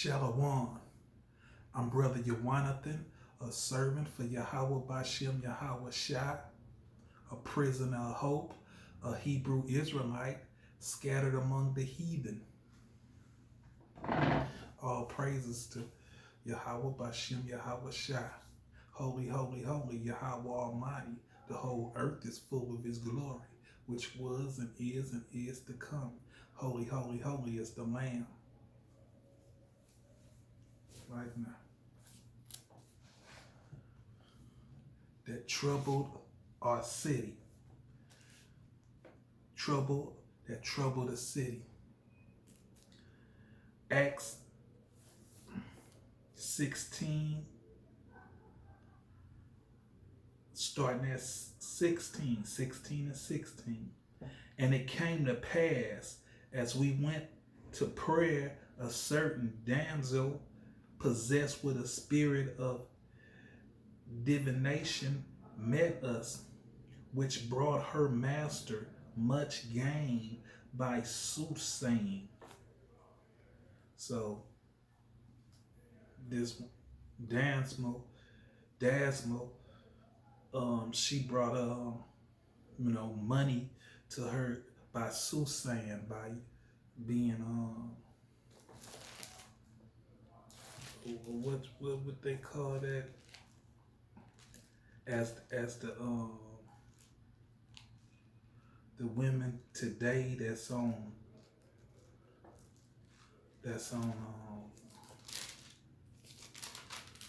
Shalom. I'm Brother Yawanathan, a servant for Yahawah bahasham Yahawashi, a prisoner of hope, a Hebrew Israelite scattered among the heathen. All praises to Yahawah bahasham Yahawashi. Holy, holy, holy, Yahawah Almighty. The whole earth is full of his glory, which was and is to come. Holy, holy, holy is the Lamb. Right now. That troubled our city. That troubled the city. Acts 16, starting at 16 and 16. And it came to pass, as we went to prayer, a certain damsel possessed with a spirit of divination met us, which brought her master much gain by soothsaying. So this Dansmo, she brought money to her by soothsaying, by being what would they call that? As the women today that's on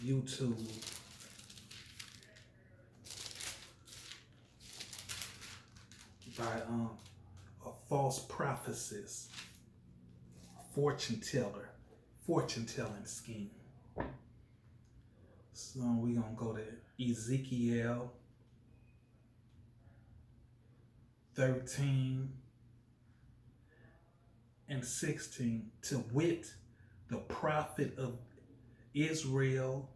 YouTube, by a false prophetess, fortune telling scheme. So we're gonna go to Ezekiel 13 and 16, to wit, the prophet of Israel,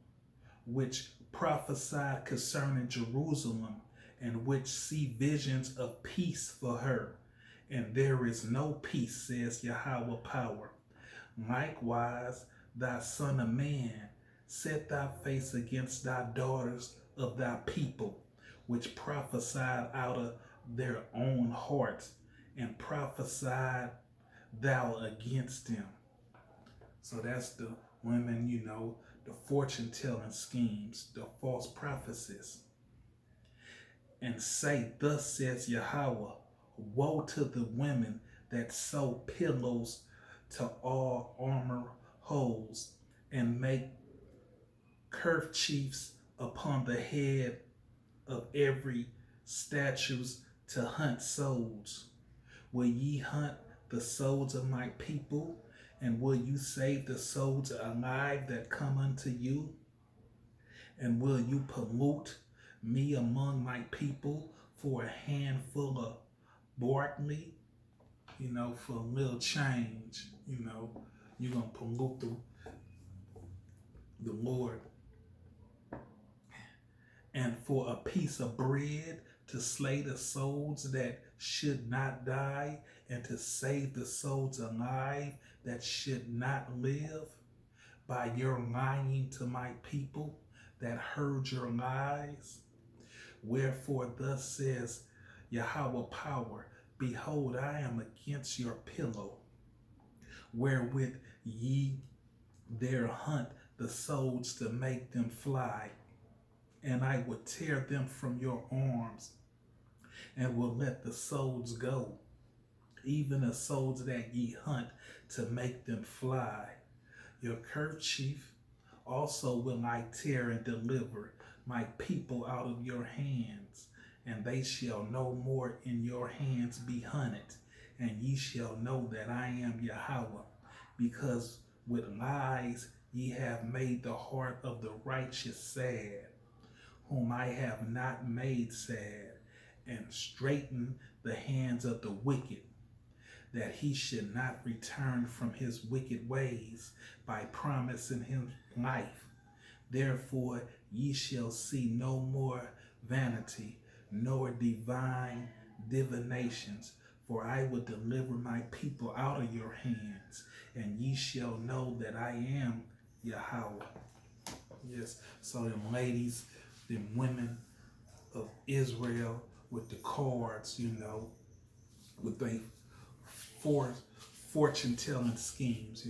which prophesied concerning Jerusalem, and which see visions of peace for her. And there is no peace, says Yahawah power. Likewise, thy son of man, set thy face against thy daughters of thy people, which prophesied out of their own hearts, and prophesied thou against them. So that's the women, the fortune telling schemes, the false prophecies. And say, thus says Yahawah, woe to the women that sew pillows to all armor holes, and make kerchiefs upon the head of every statues to hunt souls. Will ye hunt the souls of my people? And will you save the souls alive that come unto you? And will you pollute me among my people for a handful of barley? For a little change, you're going to pollute the Lord. And for a piece of bread to slay the souls that should not die, and to save the souls alive that should not live, by your lying to my people that heard your lies. Wherefore thus says Yahawah power, behold, I am against your pillow, wherewith ye there hunt the souls to make them fly. And I will tear them from your arms, and will let the souls go, even the souls that ye hunt to make them fly. Your kerchief also will I tear and deliver my people out of your hands, and they shall no more in your hands be hunted, and ye shall know that I am Yahawah, because with lies ye have made the heart of the righteous sad, whom I have not made sad, and straightened the hands of the wicked, that he should not return from his wicked ways by promising him life. Therefore ye shall see no more vanity, nor divine divinations, For I will deliver my people out of your hands, and ye shall know that I am Yahawah. Yes, so them ladies, them women of Israel with the cards, with they fortune telling schemes,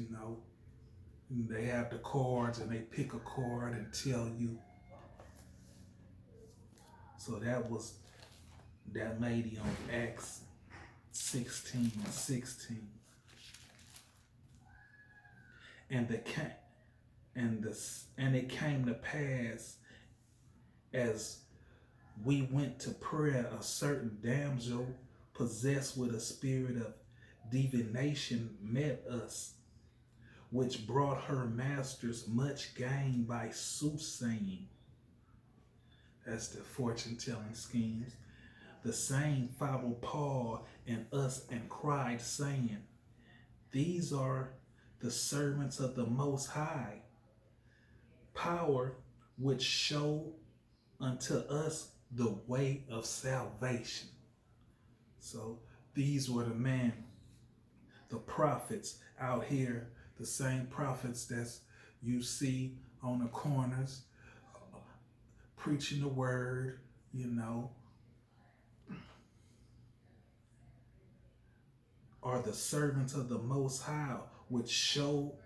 They have the cards and they pick a card and tell you. So that was that lady on Acts 16:16. And it came to pass as we went to prayer, a certain damsel possessed with a spirit of divination met us, which brought her masters much gain by soothsaying. That's the fortune telling schemes. The same followed Paul and us and cried, saying, These are the servants of the Most High, power which show unto us the way of salvation. So these were the prophets out here, the same prophets that you see on the corners, preaching the word, are the servants of the Most High, which show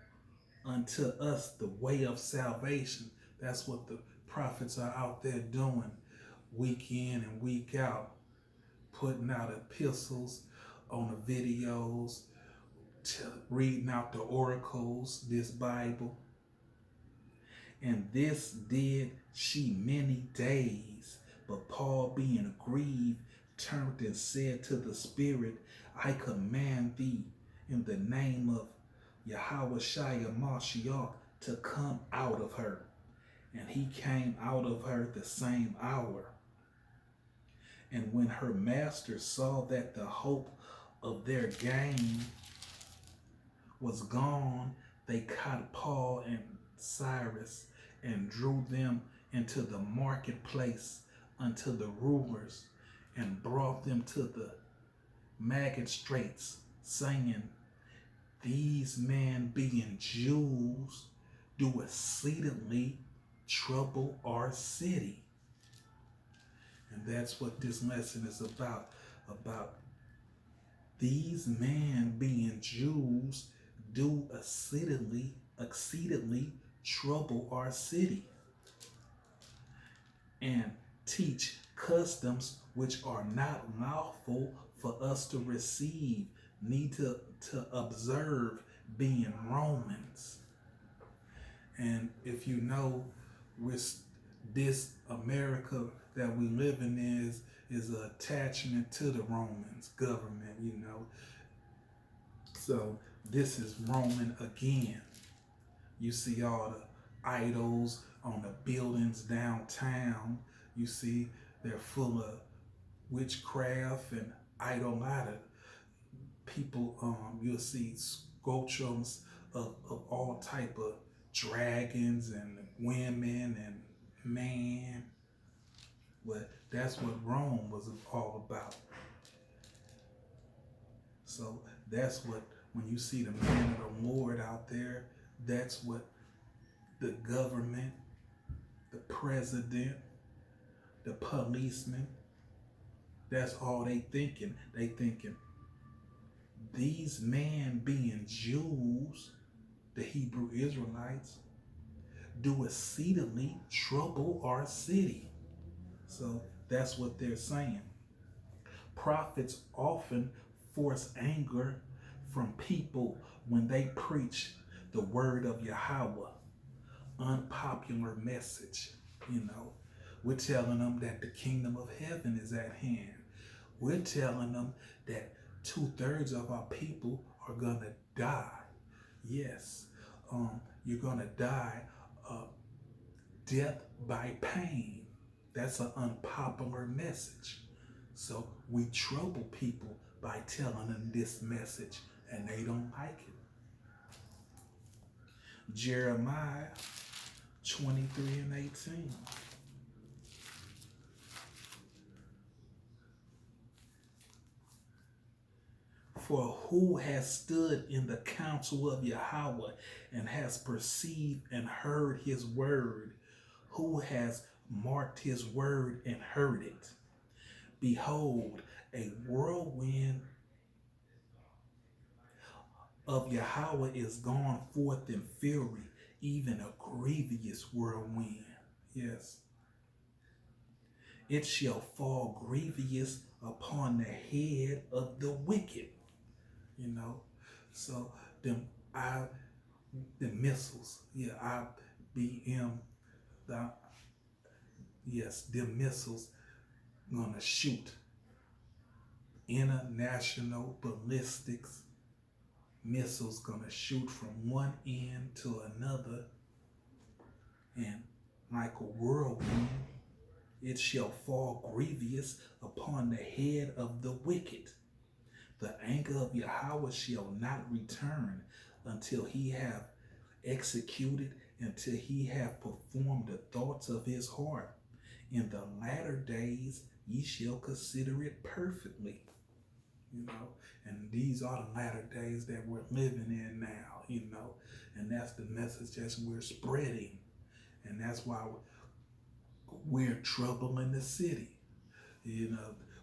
unto us the way of salvation. That's what the prophets are out there doing, week in and week out, putting out epistles on the videos, reading out the oracles, this Bible. And this did she many days. But Paul, being grieved, turned and said to the Spirit, I command thee in the name of Yahawashi Mashiach to come out of her. And he came out of her the same hour. And when her masters saw that the hope of their gain was gone, they caught Paul and Cyrus and drew them into the marketplace unto the rulers and brought them to the magistrates, saying, These men being Jews do exceedingly trouble our city. And that's what this lesson is about these men being Jews do exceedingly trouble our city and teach customs which are not lawful for us to receive, need to observe, being Romans. And if you know, with this America that we live in is an attachment to the Romans government, So this is Roman again. You see all the idols on the buildings downtown. You see they're full of witchcraft and idolater. People, you'll see sculptures of all type of dragons and women and man. But that's what Rome was all about. So that's what, when you see the man of the Lord out there, that's what the government, the president, the policeman, that's all they thinking. They thinking, these men being Jews, the Hebrew Israelites, do exceedingly trouble our city. So that's what they're saying. Prophets often force anger from people when they preach the word of Yahawah, unpopular message. We're telling them that the kingdom of heaven is at hand. We're telling them that 2/3 of our people are gonna die. Yes, you're gonna die death by pain. That's an unpopular message. So we trouble people by telling them this message, and they don't like it. Jeremiah 23:18. For who has stood in the counsel of Yahawah and has perceived and heard his word? Who has marked his word and heard it? Behold, a whirlwind of Yahawah is gone forth in fury, even a grievous whirlwind. Yes. It shall fall grievous upon the head of the wicked. So them the missiles, IBM, them missiles gonna shoot. International ballistics missiles gonna shoot from one end to another, and like a whirlwind, it shall fall grievous upon the head of the wicked. The anger of Yahawah shall not return until he have executed, until he have performed the thoughts of his heart. In the latter days ye shall consider it perfectly. And these are the latter days that we're living in now, and that's the message that we're spreading. And that's why we're troubling the city,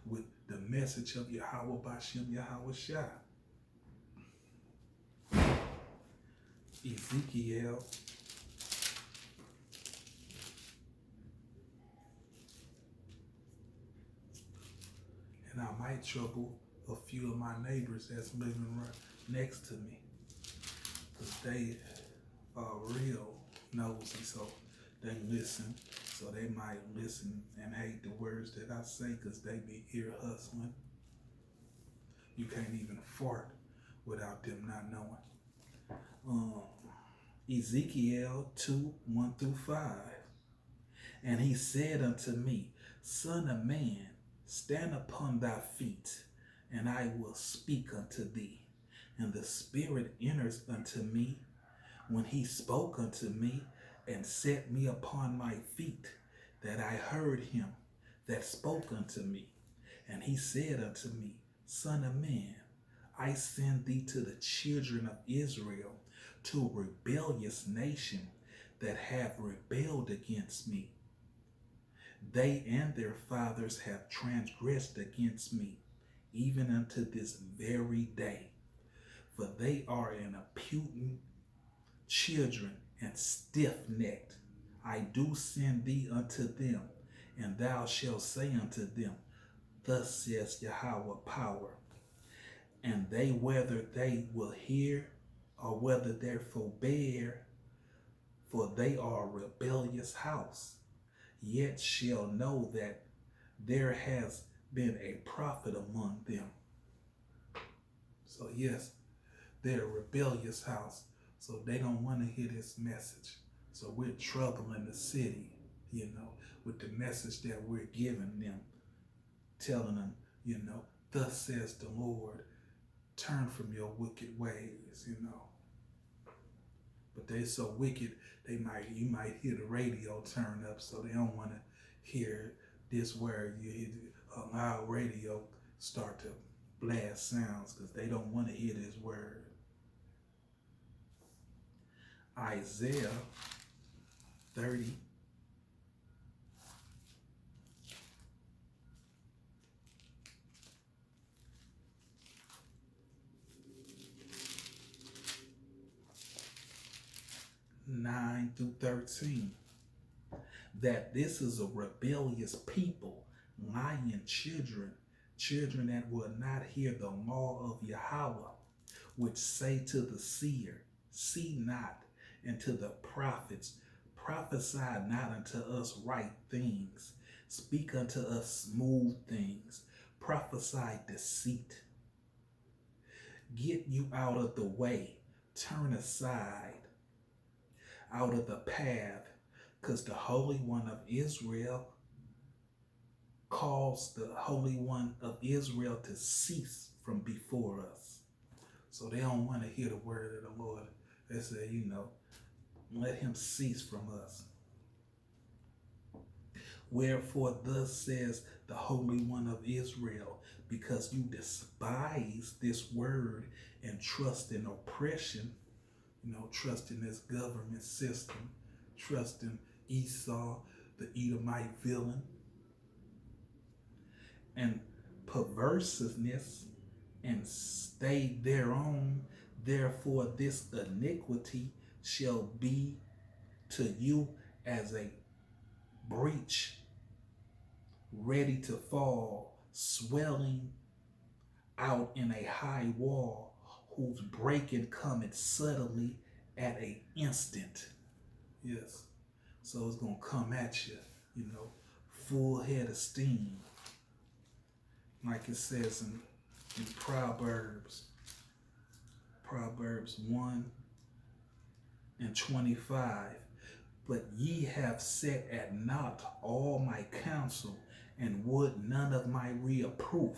with the message of Yahawah, bahasham, Yahawashi. Ezekiel and I might trouble a few of my neighbors that's living right next to me, because they are real nosy, so they listen. So they might listen and hate the words that I say because they be ear hustling. You can't even fart without them not knowing. Ezekiel 2:1-5. And he said unto me, Son of man, stand upon thy feet, and I will speak unto thee. And the Spirit enters unto me when he spoke unto me, and set me upon my feet, that I heard him that spoke unto me. And he said unto me, Son of man, I send thee to the children of Israel, to a rebellious nation that have rebelled against me. They and their fathers have transgressed against me, even unto this very day. For they are an impudent children and stiff-necked. I do send thee unto them, and thou shalt say unto them, Thus says Yahawah power. And they, whether they will hear or whether they forbear, for they are a rebellious house, yet shall know that there has been a prophet among them. So yes, they're a rebellious house, so they don't want to hear this message. So we're troubling the city, with the message that we're giving them, telling them, thus says the Lord, turn from your wicked ways, But they're so wicked, you might hear the radio turn up, so they don't want to hear this word. You hear a loud radio start to blast sounds because they don't want to hear this word. Isaiah 30. (9 through 13). That this is a rebellious people, lying children that will not hear the law of Yahawah, which say to the seer, see not, and to the prophets, prophesy not unto us right things, speak unto us smooth things, prophesy deceit. Get you out of the way, turn aside out of the path, because the Holy One of Israel calls the Holy One of Israel to cease from before us. So they don't want to hear the word of the Lord. They say, let him cease from us. Wherefore thus says the Holy One of Israel, because you despise this word and trust in oppression, trust in this government system, trust in Esau, the Edomite villain, and perverseness, and stay thereon. Therefore this iniquity shall be to you as a breach ready to fall, swelling out in a high wall, whose breaking cometh suddenly at an instant. Yes. So it's going to come at you, full head of steam. Like it says in Proverbs 1:25. But ye have set at naught all my counsel, and would none of my reproof.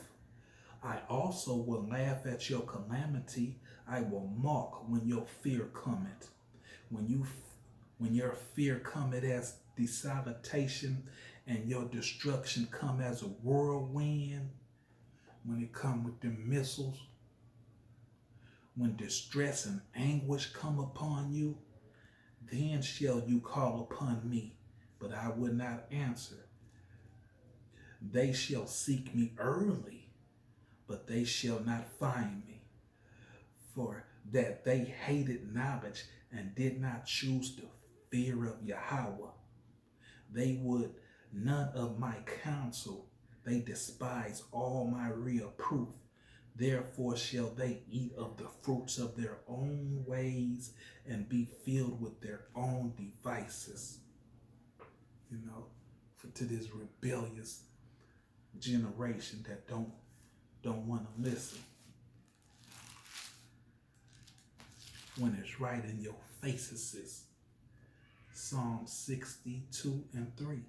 I also will laugh at your calamity. I will mock when your fear cometh. When your fear cometh as desolation, and your destruction come as a whirlwind, when it come with the missiles, when distress and anguish come upon you, then shall you call upon me, but I will not answer. They shall seek me early, but they shall not find me. For that they hated knowledge and did not choose the fear of Yahawah. They would none of my counsel. They despise all my reproof. Therefore shall they eat of the fruits of their own ways and be filled with their own devices. To this rebellious generation that don't want to listen when it's right in your faces. Psalm 62:3.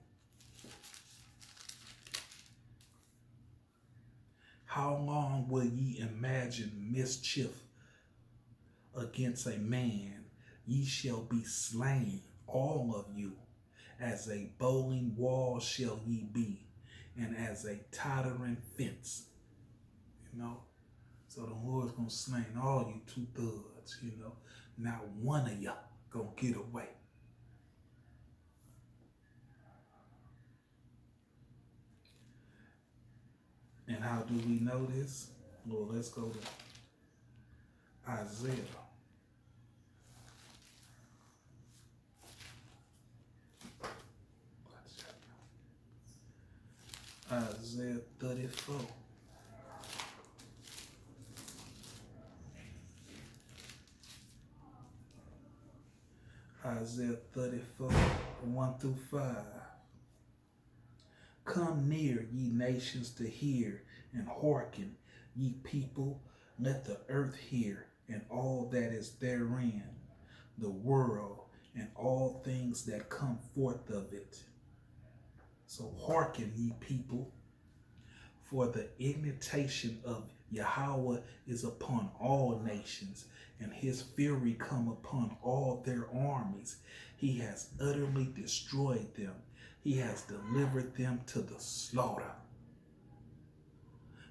How long will ye imagine mischief against a man? Ye shall be slain, all of you. As a bowling wall shall ye be, and as a tottering fence. So the Lord's going to slay all you two thugs, Not one of y'all going to get away. And how do we know this? Well, let's go to Isaiah. Isaiah 34. Isaiah 34, 1-5. Come near, ye nations, to hear, and hearken, ye people, let the earth hear, and all that is therein, the world, and all things that come forth of it. So hearken, ye people, for the indignation of Yahawah is upon all nations, and his fury come upon all their armies. He has utterly destroyed them. He has delivered them to the slaughter.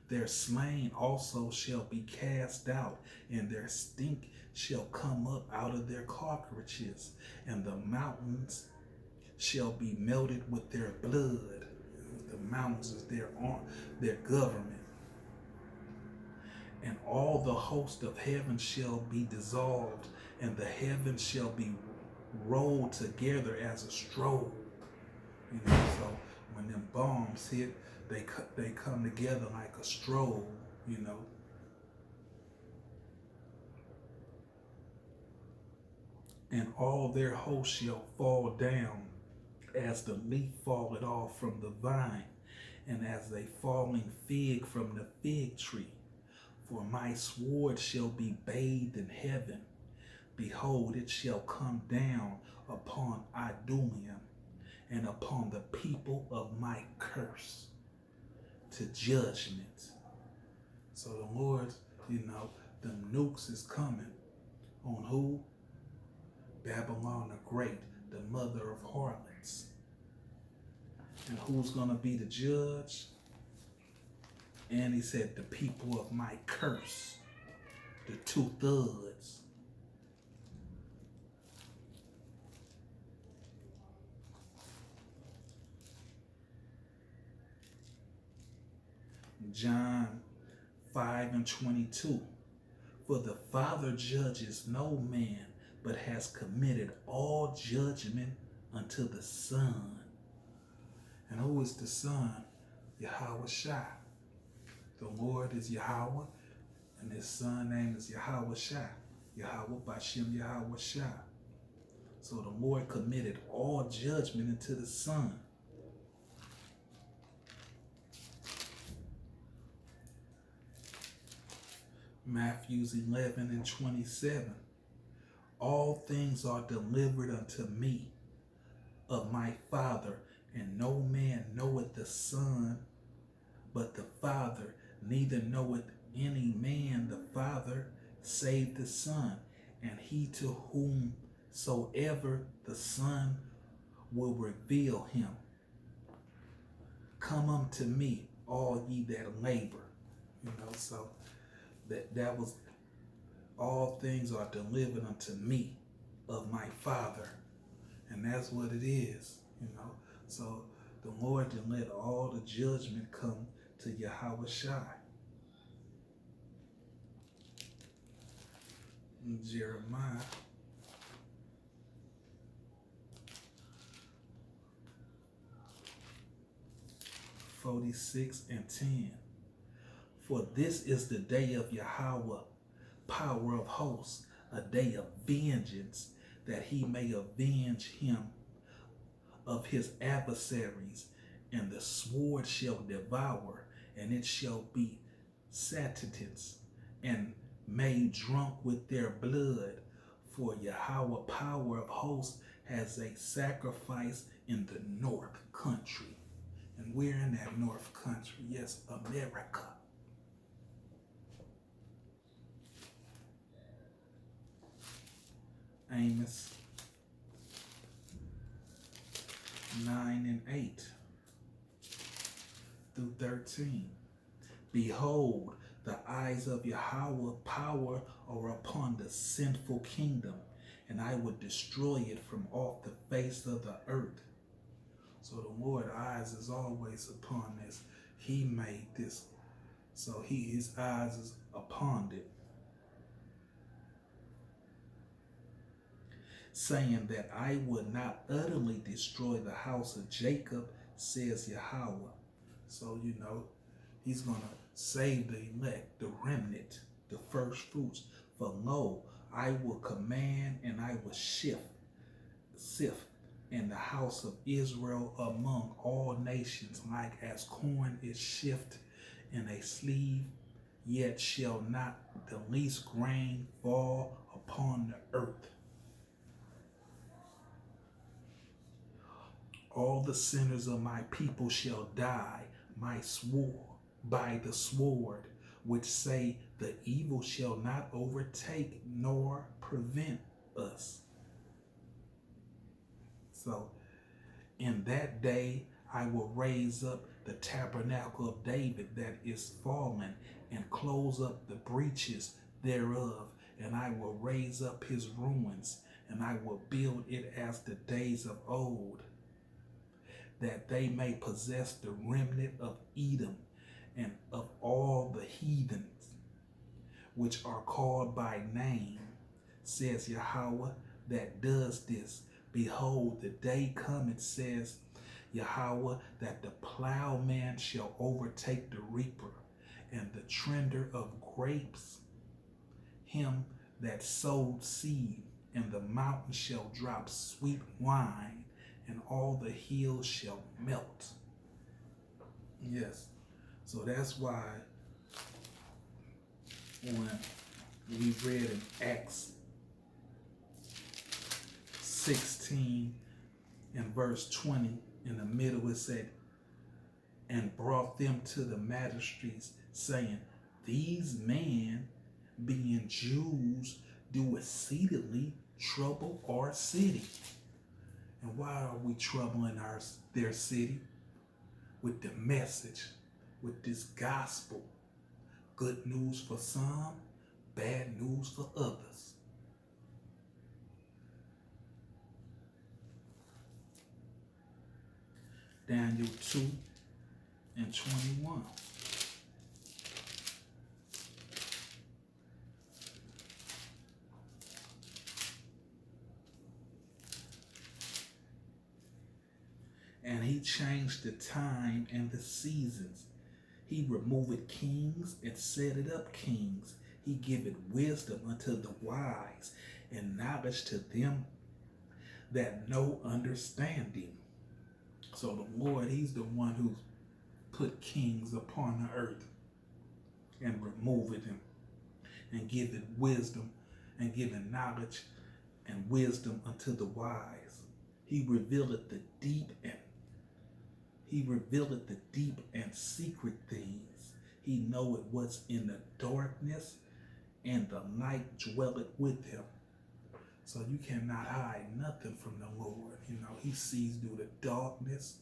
Their slain also shall be cast out, and their stink shall come up out of their carcasses, and the mountains shall be melted with their blood. The mountains is their government. And all the host of heaven shall be dissolved, and the heavens shall be rolled together as a straw. So when them bombs hit, they come together like a straw. And all their hosts shall fall down, as the leaf falleth off from the vine, and as a falling fig from the fig tree. For my sword shall be bathed in heaven. Behold, it shall come down upon Idumean, and upon the people of my curse, to judgment. So the Lord, the nukes is coming on who? Babylon the Great, the mother of harlots. And who's going to be the judge? And he said, the people of my curse, the two thugs. John 5:22. For the Father judges no man, but has committed all judgment unto the Son. And who is the Son? Yahawashi. The Lord is Yahawah, and his Son name is Yahawashi. Yahawah, bahasham, Yahawashi. So the Lord committed all judgment into the Son. Matthew 11:27. All things are delivered unto me of my Father, and no man knoweth the Son but the Father, neither knoweth any man the Father save the Son, and he to whomsoever the Son will reveal him. Come unto me, all ye that labor. So that was, all things are delivered unto me of my Father. And that's what it is, So the Lord didn't let all the judgment come to Yahawashi. Jeremiah 46:10. For this is the day of Yahawah, power of hosts, a day of vengeance, that he may avenge him of his adversaries, and the sword shall devour, and it shall be satiated, and made drunk with their blood. For Yahawah, power of hosts, has a sacrifice in the north country. And we're in that north country. Yes, America. Amos 9:8 through 13. Behold, the eyes of Yahawah power are upon the sinful kingdom, and I would destroy it from off the face of the earth. So the Lord's eyes is always upon this. He made this. So his eyes is upon it. Saying that I would not utterly destroy the house of Jacob, says Yahawah. So, he's going to save the elect, the remnant, the first fruits. For lo, I will command and I will sift in the house of Israel among all nations, like as corn is sifted in a sleeve, yet shall not the least grain fall upon the earth. All the sinners of my people shall die by the sword, which say the evil shall not overtake nor prevent us. So in that day I will raise up the tabernacle of David that is fallen, and close up the breaches thereof, and I will raise up his ruins, and I will build it as the days of old, that they may possess the remnant of Edom and of all the heathens which are called by name, says Yahawah that does this. Behold, the day cometh, says Yahawah, that the plowman shall overtake the reaper, and the treader of grapes him that sowed seed, and the mountain shall drop sweet wine, and all the hills shall melt. Yes. So that's why when we read in Acts 16 and verse 20, in the middle it said, and brought them to the magistrates, saying, these men, being Jews, do exceedingly trouble our city. And why are we troubling their city? with the message, with this gospel. Good news for some, bad news for others. Daniel 2:21. And he changed the time and the seasons. He removed kings and set it up kings. He giveth wisdom unto the wise and knowledge to them that know understanding. So the Lord, he's the one who put kings upon the earth and removed them and giveth wisdom and giveth knowledge and wisdom unto the wise. He revealeth the deep and secret things. He knoweth what's in the darkness, and the light dwelleth with him. So you cannot hide nothing from the Lord. He sees through the darkness.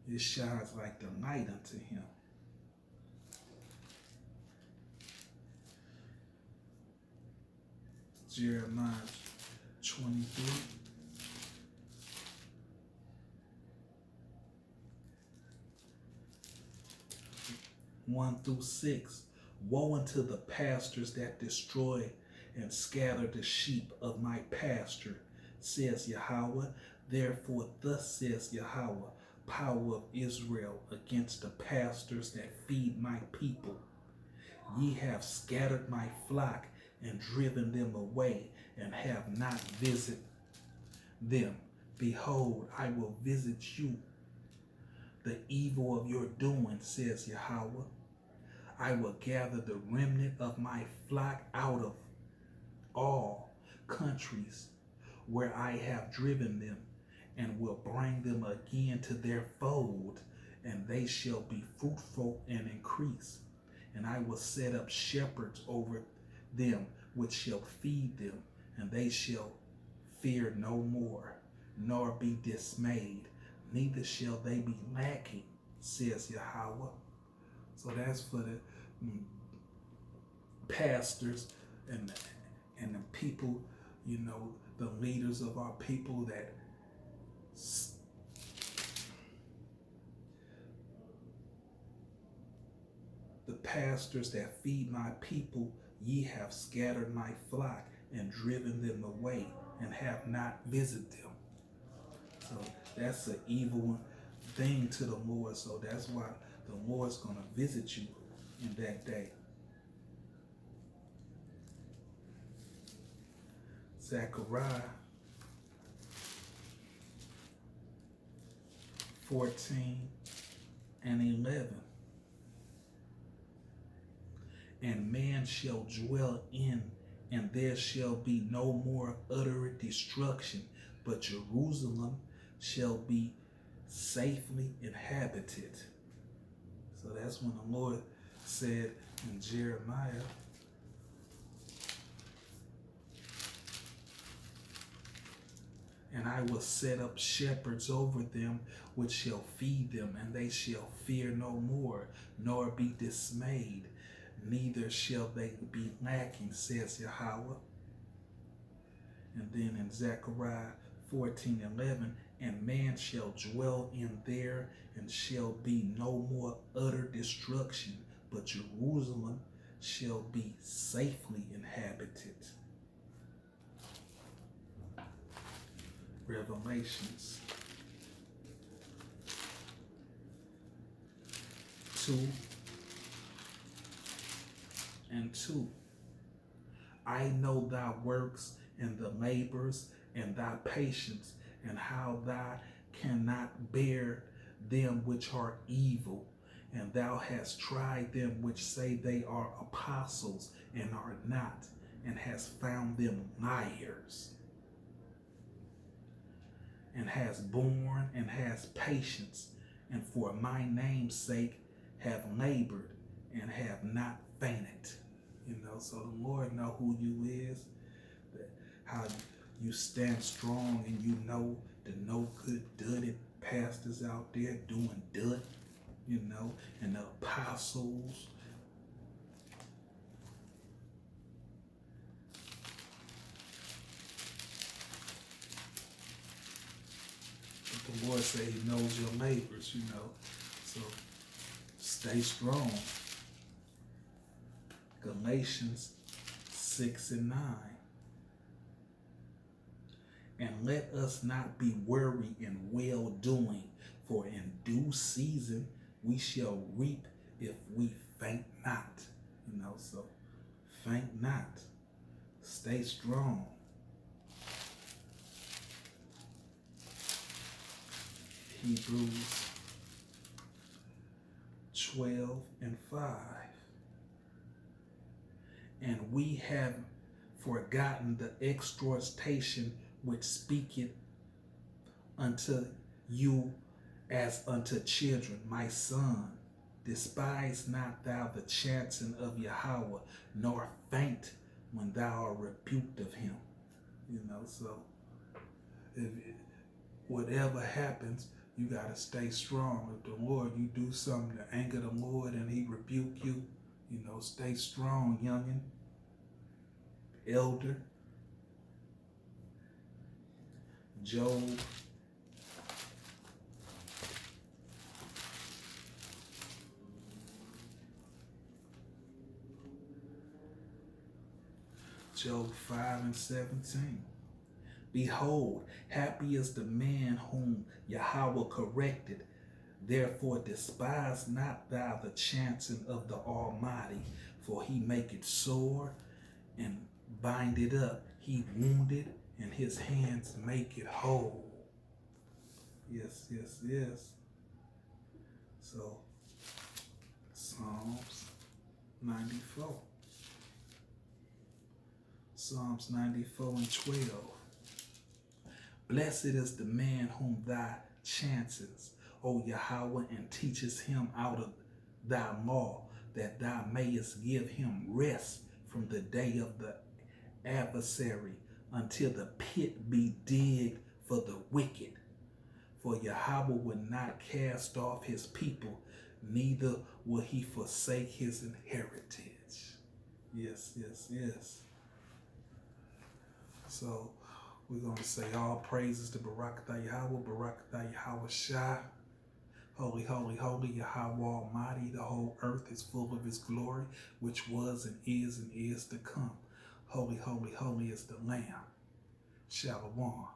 It shines like the light unto him. Jeremiah 23. 1-6. Woe unto the pastors that destroy and scatter the sheep of my pasture, says Yahawah. Therefore, thus says Yahawah, power of Israel, against the pastors that feed my people. Ye have scattered my flock and driven them away, and have not visited them. Behold, I will visit you the evil of your doing, says Yahawah. I will gather the remnant of my flock out of all countries where I have driven them, and will bring them again to their fold, and they shall be fruitful and increase. And I will set up shepherds over them, which shall feed them, and they shall fear no more, nor be dismayed, neither shall they be lacking, says Yahawah. So that's for the pastors and the people, the leaders of our people, that the pastors that feed my people. Ye have scattered my flock and driven them away, and have not visited them. So that's an evil thing to the Lord. So that's why the Lord's going to visit you in that day. Zechariah 14:11. And man shall dwell in, and there shall be no more utter destruction, but Jerusalem shall be safely inhabited. So that's when the Lord said in Jeremiah, and I will set up shepherds over them, which shall feed them, and they shall fear no more, nor be dismayed, neither shall they be lacking, says Yahawah. And then in Zechariah 14:11, and man shall dwell in there, and shall be no more utter destruction, but Jerusalem shall be safely inhabited. Revelations 2:2. I know thy works and the labors and thy patience, and how thou cannot bear them which are evil, and thou hast tried them which say they are apostles and are not, and hast found them liars, and has borne and has patience, and for my name's sake have labored and have not fainted. So the Lord know who you is, how you stand strong, and the no good, dirty pastors out there doing dirt. and the apostles. But the Lord said he knows your labors. So stay strong. Galatians 6:9. And let us not be weary in well doing, for in due season we shall reap if we faint not. So faint not. Stay strong. Hebrews 12:5. And we have forgotten the exhortation which speaketh unto you as unto children. My son, despise not thou the chancing of Yahawah, nor faint when thou art rebuked of him. So if whatever happens, you got to stay strong. If the Lord, you do something to anger the Lord and he rebuke you, stay strong, youngin', elder. Job 5:17. Behold, happy is the man whom Yahawah corrected. Therefore despise not thou the chancing of the Almighty, for he maketh sore and bind it up. He wounded, and his hands make it whole. Yes, yes, yes. So, Psalms 94. Psalms 94:12. Blessed is the man whom thou chancest, O Yahawah, and teachest him out of thy law, that thou mayest give him rest from the day of the adversary, until the pit be digged for the wicked. For Yahawah will not cast off his people, neither will he forsake his inheritance. Yes, yes, yes. So we're going to say all praises to Barakatah Yahawah, Barakatah Yahawashi. Holy, holy, holy, Yahawah Almighty. The whole earth is full of his glory, which was and is to come. Holy, holy, holy is the Lamb. Shalom.